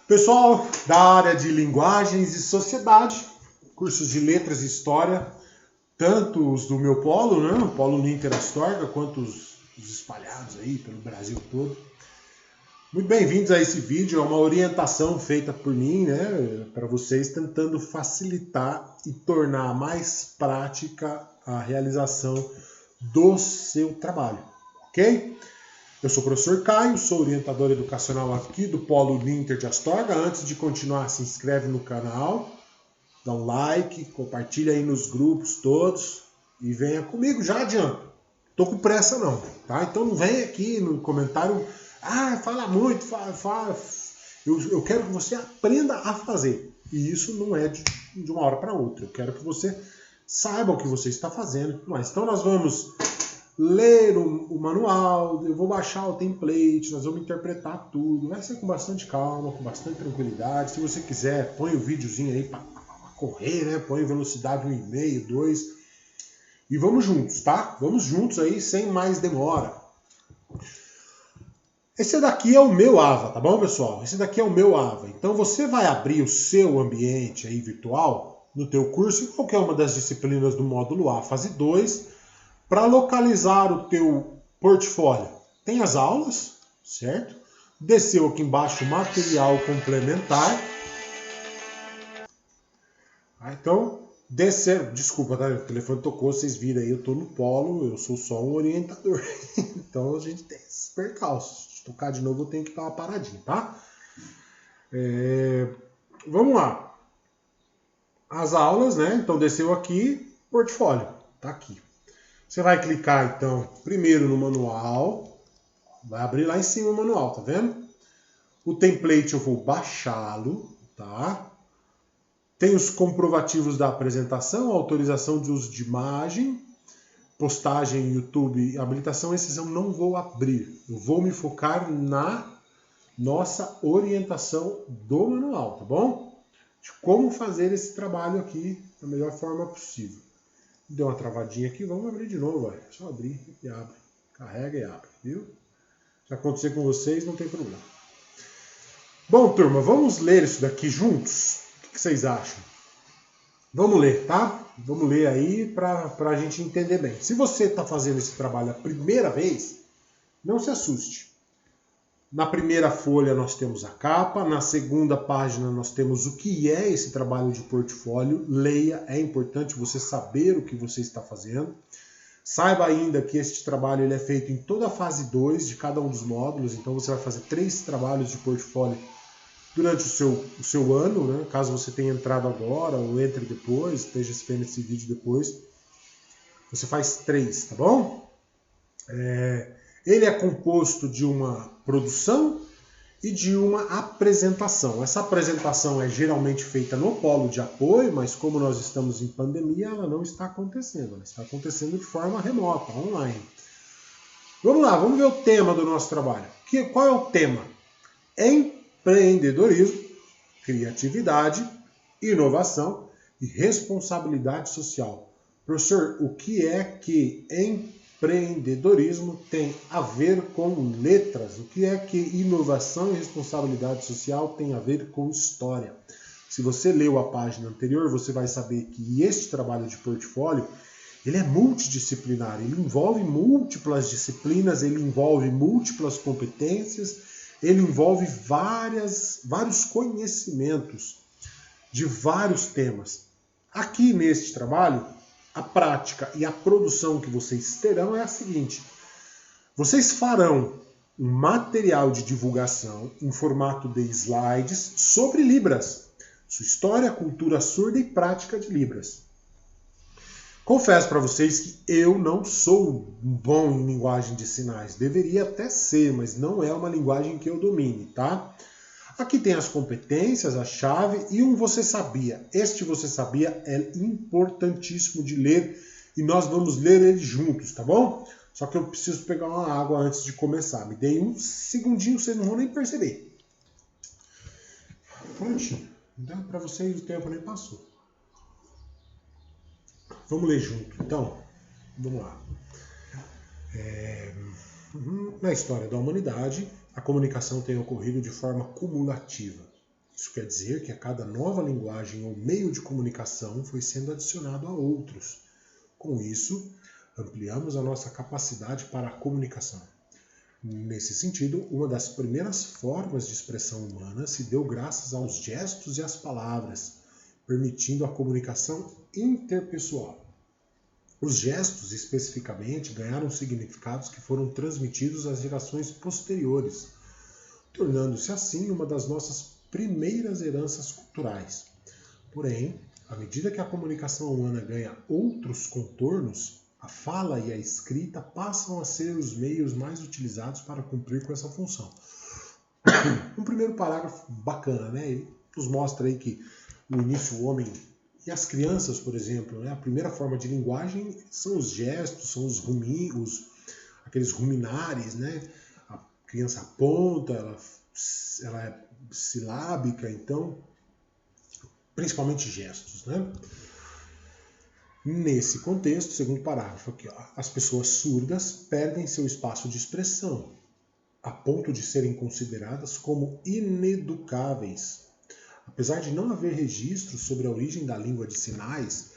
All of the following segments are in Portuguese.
Pessoal da área de linguagens e sociedade, cursos de letras e história, tanto os do meu polo, né, o Polo Ninter Astorga, quanto os espalhados aí pelo Brasil todo. Muito bem-vindos a esse vídeo, é uma orientação feita por mim, né, para vocês, tentando facilitar e tornar mais prática a realização do seu trabalho, ok? Eu sou o professor Caio, sou orientador educacional aqui do Polo Ninter de Astorga. Antes de continuar, se inscreve no canal, dá um like, compartilha aí nos grupos todos e venha comigo, já adianto. Tô com pressa não, tá? Então não vem aqui no comentário, fala muito, fala. Eu quero que você aprenda a fazer. E isso não é de uma hora para outra. Eu quero que você saiba o que você está fazendo. Mas então nós vamos ler o manual, eu vou baixar o template, nós vamos interpretar tudo. Vai ser com bastante calma, com bastante tranquilidade. Se você quiser, põe o videozinho aí para correr, né? Põe velocidade 1,5, 2. E vamos juntos, tá? Vamos juntos aí, sem mais demora. Esse daqui é o meu AVA, tá bom, pessoal? Esse daqui é o meu AVA. Então você vai abrir o seu ambiente aí virtual no teu curso em qualquer uma das disciplinas do módulo A, fase 2, para localizar o teu portfólio. Tem as aulas, certo? Desceu aqui embaixo material complementar. Então, descer. Desculpa, tá? O telefone tocou, vocês viram aí, eu tô no polo, eu sou só um orientador. Então a gente tem esses percalços. Se tocar de novo, eu tenho que dar uma paradinha, tá? Vamos lá. As aulas, né? Então desceu aqui, portfólio. Tá aqui. Você vai clicar, então, primeiro no manual. Vai abrir lá em cima o manual, tá vendo? O template eu vou baixá-lo, tá? Tem os comprovativos da apresentação, autorização de uso de imagem, postagem em YouTube, habilitação, esses eu não vou abrir. Eu vou me focar na nossa orientação do manual, tá bom? De como fazer esse trabalho aqui da melhor forma possível. Deu uma travadinha aqui, vamos abrir de novo, vai. Só abrir e abre. Carrega e abre, viu? Se acontecer com vocês, não tem problema. Bom, turma, vamos ler isso daqui juntos? O que vocês acham? Vamos ler, tá? Vamos ler aí para a gente entender bem. Se você está fazendo esse trabalho a primeira vez, não se assuste. Na primeira folha nós temos a capa, na segunda página nós temos o que é esse trabalho de portfólio. Leia, é importante você saber o que você está fazendo. Saiba ainda que este trabalho ele é feito em toda a fase 2 de cada um dos módulos, então você vai fazer 3 trabalhos de portfólio durante o seu ano, né? Caso você tenha entrado agora ou entre depois, esteja vendo esse vídeo depois, você faz 3, tá bom? Ele é composto de uma produção e de uma apresentação. Essa apresentação é geralmente feita no polo de apoio, mas como nós estamos em pandemia, ela não está acontecendo. Ela está acontecendo de forma remota, online. Vamos lá, vamos ver o tema do nosso trabalho. Qual é o tema? Empreendedorismo, criatividade, inovação e responsabilidade social. Professor, o que é que empreendedorismo tem a ver com letras? O que é que inovação e responsabilidade social tem a ver com história? Se você leu a página anterior, você vai saber que este trabalho de portfólio ele é multidisciplinar, ele envolve múltiplas disciplinas, ele envolve múltiplas competências, ele envolve vários conhecimentos de vários temas. Aqui neste trabalho, a prática e a produção que vocês terão é a seguinte. Vocês farão um material de divulgação em formato de slides sobre Libras, sua história, cultura surda e prática de Libras. Confesso para vocês que eu não sou bom em linguagem de sinais. Deveria até ser, mas não é uma linguagem que eu domine, tá? Aqui tem as competências, a chave e um você sabia. Este você sabia é importantíssimo de ler e nós vamos ler ele juntos, tá bom? Só que eu preciso pegar uma água antes de começar. Me dei um segundinho, vocês não vão nem perceber. Prontinho. Então, para vocês o tempo nem passou. Vamos ler junto, então. Vamos lá. Na história da humanidade, a comunicação tem ocorrido de forma cumulativa. Isso quer dizer que a cada nova linguagem ou meio de comunicação foi sendo adicionado a outros. Com isso, ampliamos a nossa capacidade para a comunicação. Nesse sentido, uma das primeiras formas de expressão humana se deu graças aos gestos e às palavras, permitindo a comunicação interpessoal. Os gestos, especificamente, ganharam significados que foram transmitidos às gerações posteriores, tornando-se assim uma das nossas primeiras heranças culturais. Porém, à medida que a comunicação humana ganha outros contornos, a fala e a escrita passam a ser os meios mais utilizados para cumprir com essa função. Um primeiro parágrafo bacana, né? Ele nos mostra aí que no início o homem e as crianças, por exemplo, né? A primeira forma de linguagem são os gestos, são aqueles ruminares, né? A criança aponta, ela é silábica, então, principalmente gestos, né? Nesse contexto, segundo parágrafo aqui, ó, as pessoas surdas perdem seu espaço de expressão, a ponto de serem consideradas como ineducáveis. Apesar de não haver registro sobre a origem da língua de sinais,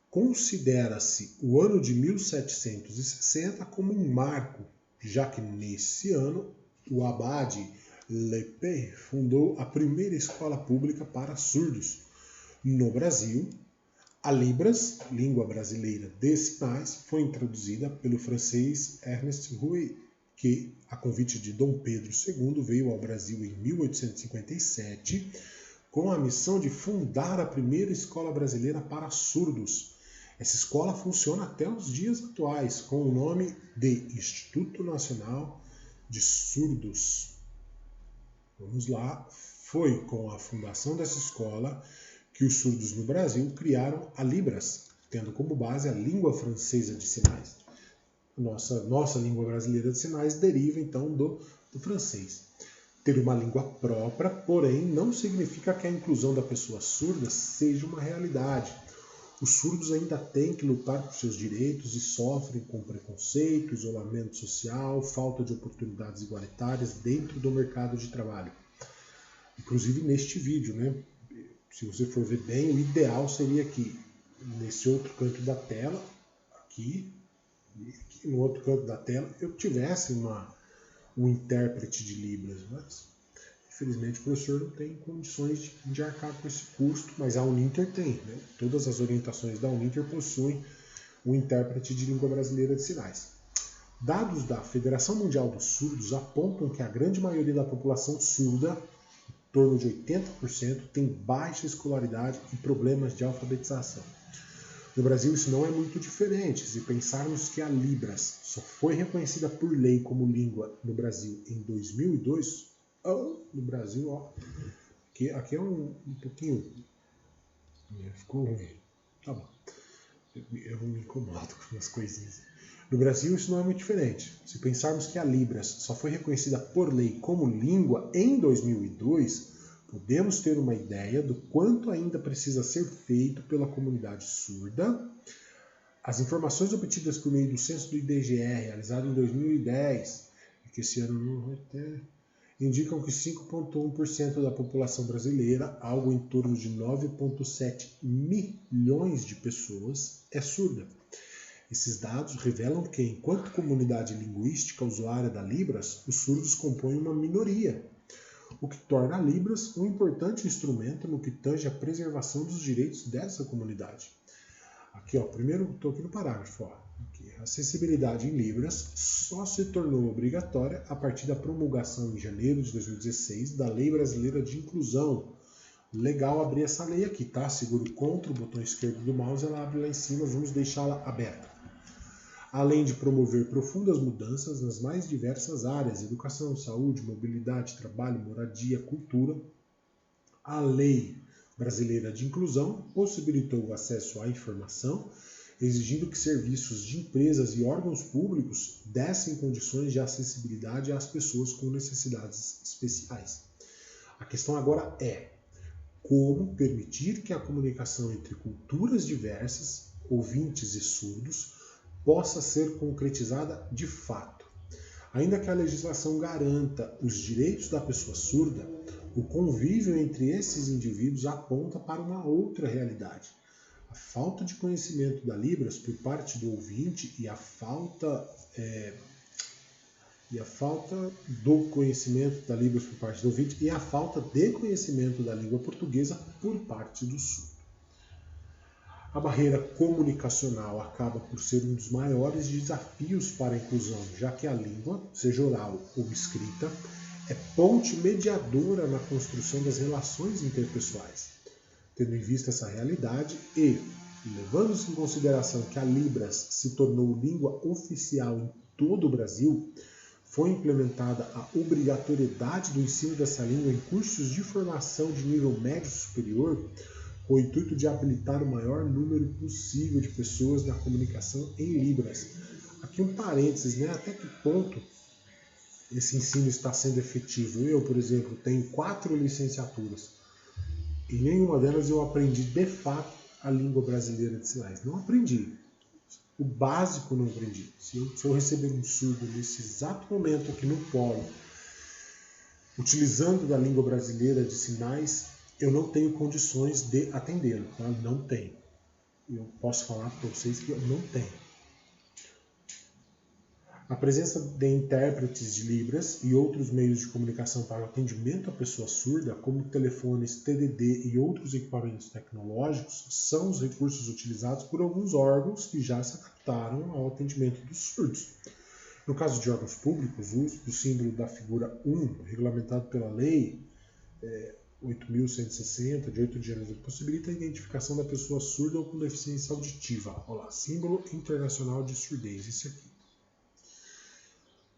considera-se o ano de 1760 como um marco, já que nesse ano o abade Lepé fundou a primeira escola pública para surdos. No Brasil, a Libras, língua brasileira de sinais, foi introduzida pelo francês Ernest Rouet, que, a convite de Dom Pedro II, veio ao Brasil em 1857 com a missão de fundar a primeira escola brasileira para surdos. Essa escola funciona até os dias atuais, com o nome de Instituto Nacional de Surdos. Vamos lá, foi com a fundação dessa escola que os surdos no Brasil criaram a Libras, tendo como base a língua francesa de sinais. Nossa língua brasileira de sinais deriva então do francês. Ter uma língua própria, porém, não significa que a inclusão da pessoa surda seja uma realidade. Os surdos ainda têm que lutar por seus direitos e sofrem com preconceito, isolamento social, falta de oportunidades igualitárias dentro do mercado de trabalho. Inclusive neste vídeo, né? Se você for ver bem, o ideal seria que nesse outro canto da tela, aqui no outro canto da tela, eu tivesse um intérprete de Libras, mas infelizmente o professor não tem condições de arcar com esse custo, mas a Uninter tem, né? Todas as orientações da Uninter possuem um intérprete de língua brasileira de sinais. Dados da Federação Mundial dos Surdos apontam que a grande maioria da população surda, em torno de 80%, tem baixa escolaridade e problemas de alfabetização. No Brasil isso não é muito diferente. Se pensarmos que a Libras só foi reconhecida por lei como língua no Brasil em 2002, no Brasil, ó, aqui é um pouquinho, ficou ruim, tá bom, eu me incomodo com umas coisinhas. No Brasil isso não é muito diferente. Se pensarmos que a Libras só foi reconhecida por lei como língua em 2002, podemos ter uma ideia do quanto ainda precisa ser feito pela comunidade surda. As informações obtidas por meio do censo do IBGE, realizado em 2010, que esse ano não vai ter, indicam que 5,1% da população brasileira, algo em torno de 9,7 milhões de pessoas, é surda. Esses dados revelam que, enquanto comunidade linguística usuária da Libras, os surdos compõem uma minoria, o que torna a Libras um importante instrumento no que tange à preservação dos direitos dessa comunidade. Aqui, ó, primeiro, estou aqui no parágrafo. Ó, aqui, a acessibilidade em Libras só se tornou obrigatória a partir da promulgação em janeiro de 2016 da Lei Brasileira de Inclusão. Legal abrir essa lei aqui, tá? Segura o Ctrl, o botão esquerdo do mouse, ela abre lá em cima, vamos deixá-la aberta. Além de promover profundas mudanças nas mais diversas áreas, educação, saúde, mobilidade, trabalho, moradia, cultura, a Lei Brasileira de Inclusão possibilitou o acesso à informação, exigindo que serviços de empresas e órgãos públicos dessem condições de acessibilidade às pessoas com necessidades especiais. A questão agora é como permitir que a comunicação entre culturas diversas, ouvintes e surdos, possa ser concretizada de fato. Ainda que a legislação garanta os direitos da pessoa surda, O convívio entre esses indivíduos aponta para uma outra realidade. A falta de conhecimento da Libras por parte do ouvinte e a falta do conhecimento da Libras por parte do ouvinte e a falta de conhecimento da língua portuguesa por parte do surdo. A barreira comunicacional acaba por ser um dos maiores desafios para a inclusão, já que a língua, seja oral ou escrita, é ponte mediadora na construção das relações interpessoais. Tendo em vista essa realidade e levando-se em consideração que a Libras se tornou língua oficial em todo o Brasil, foi implementada a obrigatoriedade do ensino dessa língua em cursos de formação de nível médio superior, com o intuito de habilitar o maior número possível de pessoas na comunicação em Libras. Aqui um parênteses, né? Até que ponto esse ensino está sendo efetivo? Eu, por exemplo, tenho 4 licenciaturas. Em nenhuma delas eu aprendi de fato a língua brasileira de sinais. Não aprendi. O básico não aprendi. Se eu receber um surdo nesse exato momento aqui no polo, utilizando da língua brasileira de sinais, eu não tenho condições de atendê-lo. Tá? Não tenho. Eu posso falar para vocês que eu não tenho. A presença de intérpretes de Libras e outros meios de comunicação para o atendimento à pessoa surda, como telefones, TDD e outros equipamentos tecnológicos, são os recursos utilizados por alguns órgãos que já se adaptaram ao atendimento dos surdos. No caso de órgãos públicos, o uso do símbolo da figura 1, regulamentado pela Lei 8.160, de 8 de janeiro, possibilita a identificação da pessoa surda ou com deficiência auditiva. Olha lá, símbolo internacional de surdez, esse aqui.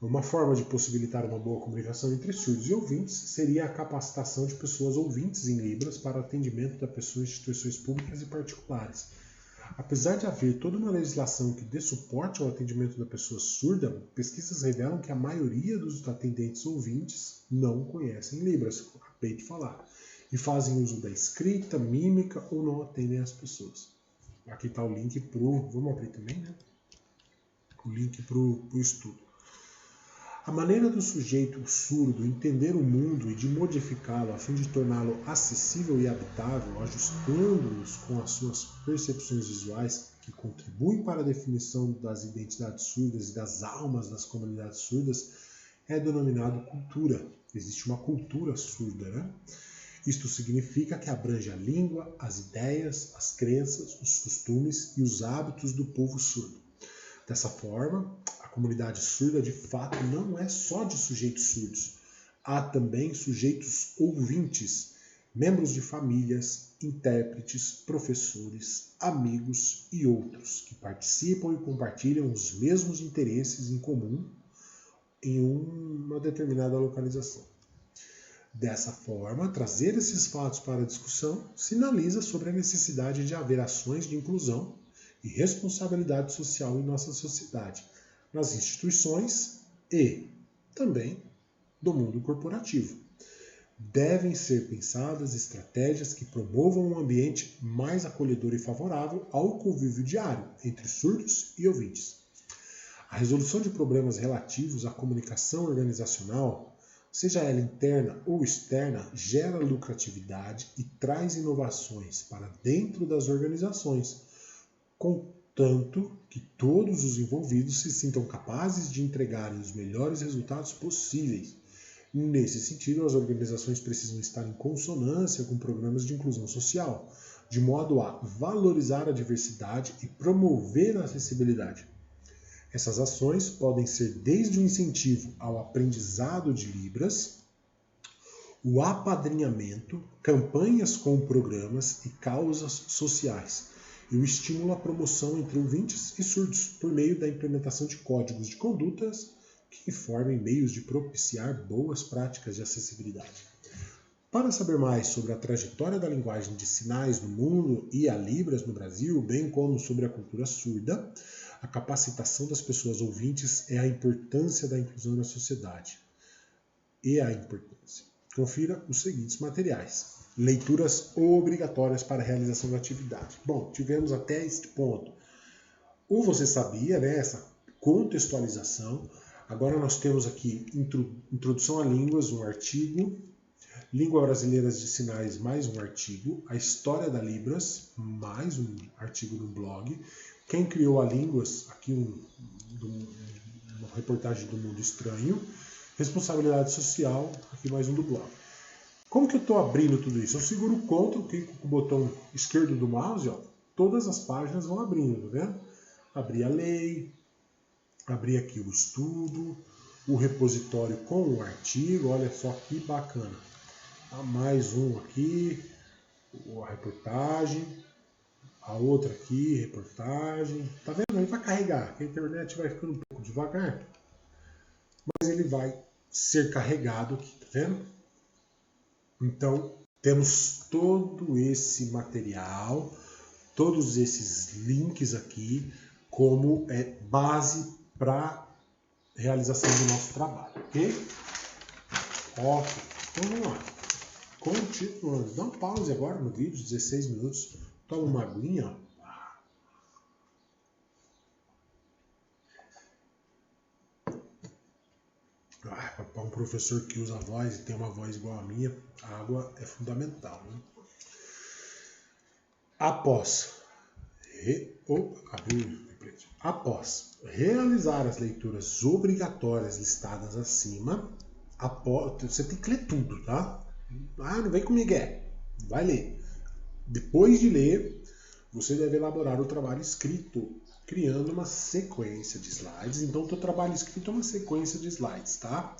Uma forma de possibilitar uma boa comunicação entre surdos e ouvintes seria a capacitação de pessoas ouvintes em Libras para atendimento da pessoa em instituições públicas e particulares. Apesar de haver toda uma legislação que dê suporte ao atendimento da pessoa surda, pesquisas revelam que a maioria dos atendentes ouvintes não conhecem Libras, como acabei de falar, e fazem uso da escrita, mímica ou não atendem as pessoas. Aqui está o link para o... Vamos abrir também, né? O link para o estudo. A maneira do sujeito surdo entender o mundo e de modificá-lo a fim de torná-lo acessível e habitável, ajustando-os com as suas percepções visuais que contribuem para a definição das identidades surdas e das almas das comunidades surdas, é denominado cultura. Existe uma cultura surda, né? Isto significa que abrange a língua, as ideias, as crenças, os costumes e os hábitos do povo surdo. Dessa forma, a comunidade surda de fato não é só de sujeitos surdos. Há também sujeitos ouvintes, membros de famílias, intérpretes, professores, amigos e outros que participam e compartilham os mesmos interesses em comum em uma determinada localização. Dessa forma, trazer esses fatos para a discussão sinaliza sobre a necessidade de haver ações de inclusão e responsabilidade social em nossa sociedade, nas instituições e também do mundo corporativo. Devem ser pensadas estratégias que promovam um ambiente mais acolhedor e favorável ao convívio diário entre surdos e ouvintes. A resolução de problemas relativos à comunicação organizacional, seja ela interna ou externa, gera lucratividade e traz inovações para dentro das organizações, contanto que todos os envolvidos se sintam capazes de entregarem os melhores resultados possíveis. Nesse sentido, as organizações precisam estar em consonância com programas de inclusão social, de modo a valorizar a diversidade e promover a acessibilidade. Essas ações podem ser desde o incentivo ao aprendizado de Libras, o apadrinhamento, campanhas com programas e causas sociais, e o estímulo à promoção entre ouvintes e surdos por meio da implementação de códigos de condutas que informem meios de propiciar boas práticas de acessibilidade. Para saber mais sobre a trajetória da linguagem de sinais no mundo e a Libras no Brasil, bem como sobre a cultura surda, a capacitação das pessoas ouvintes é a importância da inclusão na sociedade. Confira os seguintes materiais. Leituras obrigatórias para a realização da atividade. Bom, tivemos até este ponto. Ou você sabia, né, essa contextualização. Agora nós temos aqui Introdução a Línguas, um artigo Língua Brasileira de Sinais, mais um artigo. A História da Libras, mais um artigo no blog. Quem criou a Línguas, aqui uma reportagem do Mundo Estranho. Responsabilidade Social, aqui mais um do blog. Como que eu estou abrindo tudo isso? Eu seguro o Ctrl, clico com o botão esquerdo do mouse, ó, todas as páginas vão abrindo, tá vendo? Abrir a lei, abrir aqui o estudo, o repositório com o artigo, olha só que bacana. Mais um aqui, a reportagem, a outra aqui, reportagem. Tá vendo? Ele vai carregar, a internet vai ficando um pouco devagar, mas ele vai ser carregado aqui, tá vendo? Então, temos todo esse material, todos esses links aqui como base para realização do nosso trabalho, ok? Ok, então vamos lá. Continuando, dá um pause agora no vídeo, 16 minutos, toma uma aguinha. Para um professor que usa a voz e tem uma voz igual a minha, a água é fundamental, né? Após realizar as leituras obrigatórias listadas acima, você tem que ler tudo, tá? Não vem comigo, vai ler. Depois de ler, você deve elaborar o trabalho escrito, criando uma sequência de slides. Então, o teu trabalho escrito é uma sequência de slides, tá?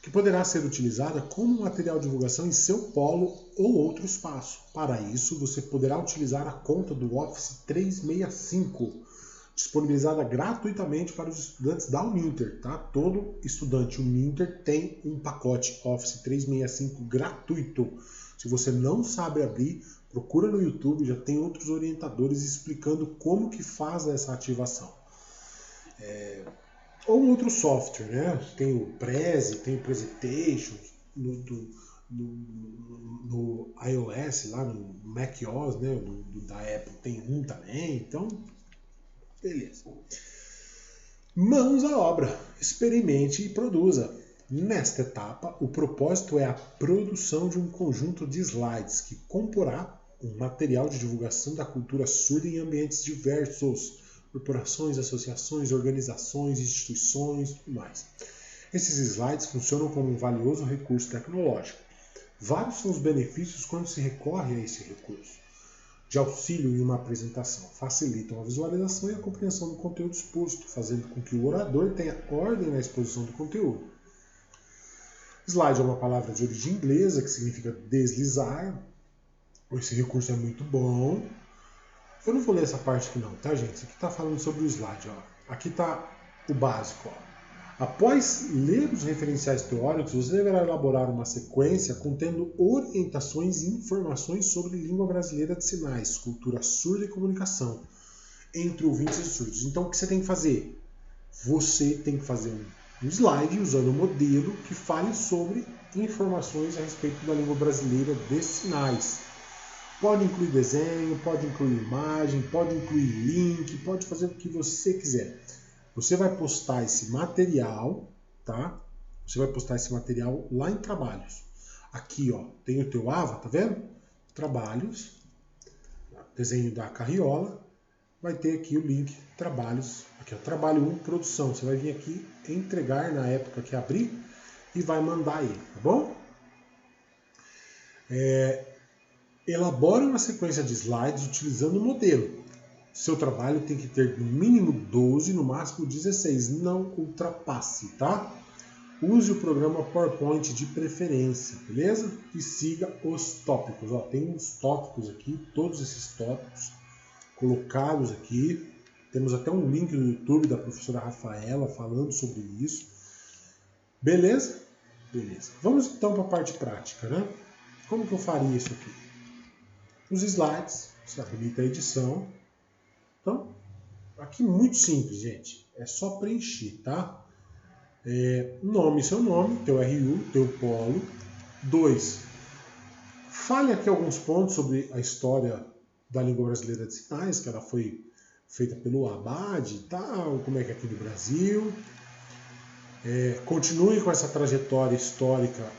Que poderá ser utilizada como material de divulgação em seu polo ou outro espaço. Para isso, você poderá utilizar a conta do Office 365, disponibilizada gratuitamente para os estudantes da Uninter. Tá? Todo estudante Uninter tem um pacote Office 365 gratuito. Se você não sabe abrir, procura no YouTube, já tem outros orientadores explicando como que faz essa ativação. Ou um outro software, né? Tem o Prezi, tem o Presentation, no iOS, lá no macOS, né? Da Apple tem um também, então, beleza. Mãos à obra, experimente e produza. Nesta etapa, o propósito é a produção de um conjunto de slides que comporá um material de divulgação da cultura surda em ambientes diversos, corporações, associações, organizações, instituições e tudo mais. Esses slides funcionam como um valioso recurso tecnológico. Vários são os benefícios quando se recorre a esse recurso. De auxílio em uma apresentação, facilitam a visualização e a compreensão do conteúdo exposto, fazendo com que o orador tenha ordem na exposição do conteúdo. Slide é uma palavra de origem inglesa que significa deslizar. Esse recurso é muito bom. Eu não vou ler essa parte aqui não, tá, gente? Isso aqui está falando sobre o slide, ó. Aqui está o básico, ó. Após ler os referenciais teóricos, você deverá elaborar uma sequência contendo orientações e informações sobre língua brasileira de sinais, cultura surda e comunicação entre ouvintes e surdos. Então, o que você tem que fazer? Você tem que fazer um slide usando um modelo que fale sobre informações a respeito da língua brasileira de sinais. Pode incluir desenho, pode incluir imagem, pode incluir link, pode fazer o que você quiser. Você vai postar esse material, tá? Você vai postar esse material lá em Trabalhos. Aqui, ó, tem o teu AVA, tá vendo? Trabalhos, desenho da carriola, vai ter aqui o link Trabalhos. Aqui, ó, Trabalho 1, produção. Você vai vir aqui, entregar na época que abrir e vai mandar ele, tá bom? Elabore uma sequência de slides utilizando o modelo. Seu trabalho tem que ter no mínimo 12, no máximo 16. Não ultrapasse, tá? Use o programa PowerPoint de preferência, beleza? E siga os tópicos. Ó, tem uns tópicos aqui, todos esses tópicos colocados aqui. Temos até um link no YouTube da professora Rafaela falando sobre isso. Beleza? Beleza. Vamos então para a parte prática, né? Como que eu faria isso aqui? Os slides, você habilita a edição. Então, aqui muito simples, gente. É só preencher, tá? Nome, seu nome, teu RU, teu polo. 2. Fale aqui alguns pontos sobre a história da língua brasileira de sinais, que ela foi feita pelo Abad e tal, como é que é aqui no Brasil. Continue com essa trajetória histórica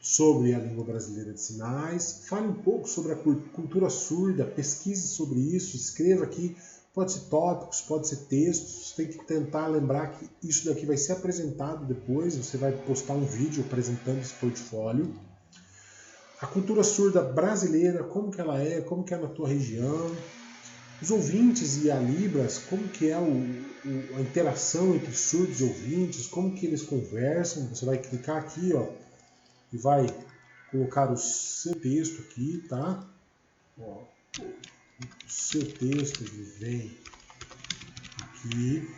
sobre a língua brasileira de sinais, fale um pouco sobre a cultura surda, pesquise sobre isso, escreva aqui, pode ser tópicos, pode ser textos, você tem que tentar lembrar que isso daqui vai ser apresentado depois, você vai postar um vídeo apresentando esse portfólio. A cultura surda brasileira, como que ela é, como que é na tua região, os ouvintes e a Libras, como que é a interação entre surdos e ouvintes, como que eles conversam, você vai clicar aqui, ó, e vai colocar o seu texto aqui, tá? Ó, o seu texto ele vem aqui.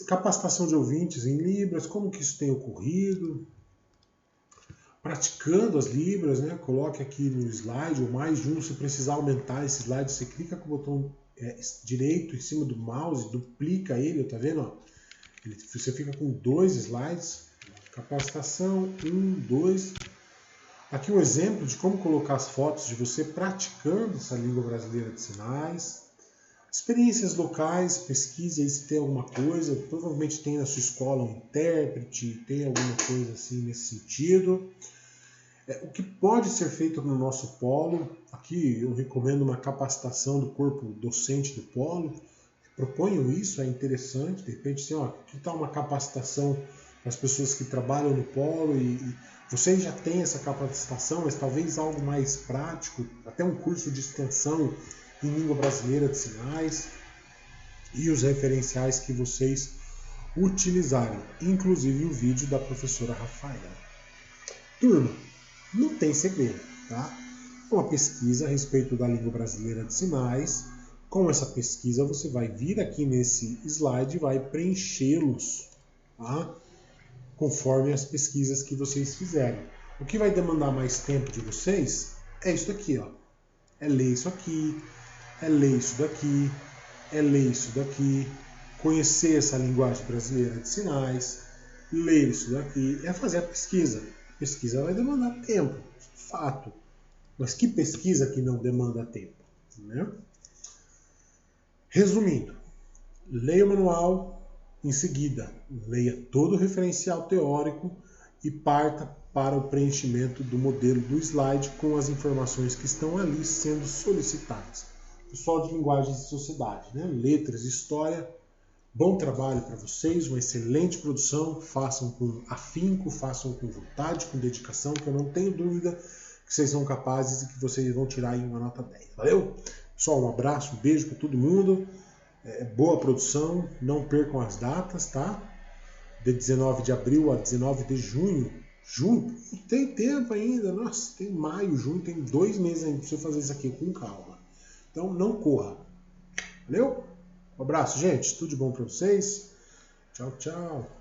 Capacitação de ouvintes em Libras, como que isso tem ocorrido? Praticando as Libras, né? Coloque aqui no slide, ou mais de um, se precisar aumentar esse slide, você clica com o botão direito em cima do mouse, duplica ele, tá vendo? Ó? Você fica com 2 slides, capacitação, 1, 2. Aqui um exemplo de como colocar as fotos de você praticando essa língua brasileira de sinais. Experiências locais, pesquise aí se tem alguma coisa, provavelmente tem na sua escola um intérprete, tem alguma coisa assim nesse sentido. O que pode ser feito no nosso polo, aqui eu recomendo uma capacitação do corpo docente do polo, proponham isso, é interessante, de repente assim, ó, aqui está uma capacitação para as pessoas que trabalham no polo e vocês já têm essa capacitação, mas talvez algo mais prático, até um curso de extensão em língua brasileira de sinais e os referenciais que vocês utilizarem, inclusive o vídeo da professora Rafaela. Turma, não tem segredo, tá? Uma pesquisa a respeito da língua brasileira de sinais. Com essa pesquisa você vai vir aqui nesse slide e vai preenchê-los, tá? Conforme as pesquisas que vocês fizerem. O que vai demandar mais tempo de vocês é isso aqui, ó. É ler isso aqui, é ler isso daqui, é ler isso daqui, conhecer essa linguagem brasileira de sinais, ler isso daqui, é fazer a pesquisa. A pesquisa vai demandar tempo, fato. Mas que pesquisa que não demanda tempo? Né? Resumindo, leia o manual, em seguida, leia todo o referencial teórico e parta para o preenchimento do modelo do slide com as informações que estão ali sendo solicitadas. Pessoal de linguagens de sociedade, né? Letras, história, bom trabalho para vocês, uma excelente produção, façam com afinco, façam com vontade, com dedicação, que eu não tenho dúvida que vocês são capazes e que vocês vão tirar aí uma nota 10. Valeu? Pessoal, um abraço, um beijo para todo mundo. Boa produção, não percam as datas, tá? De 19 de abril a 19 de junho. Junho? Tem tempo ainda, nossa, tem maio, junho, tem 2 meses ainda para você fazer isso aqui com calma. Então não corra. Valeu? Um abraço, gente. Tudo de bom para vocês. Tchau, tchau.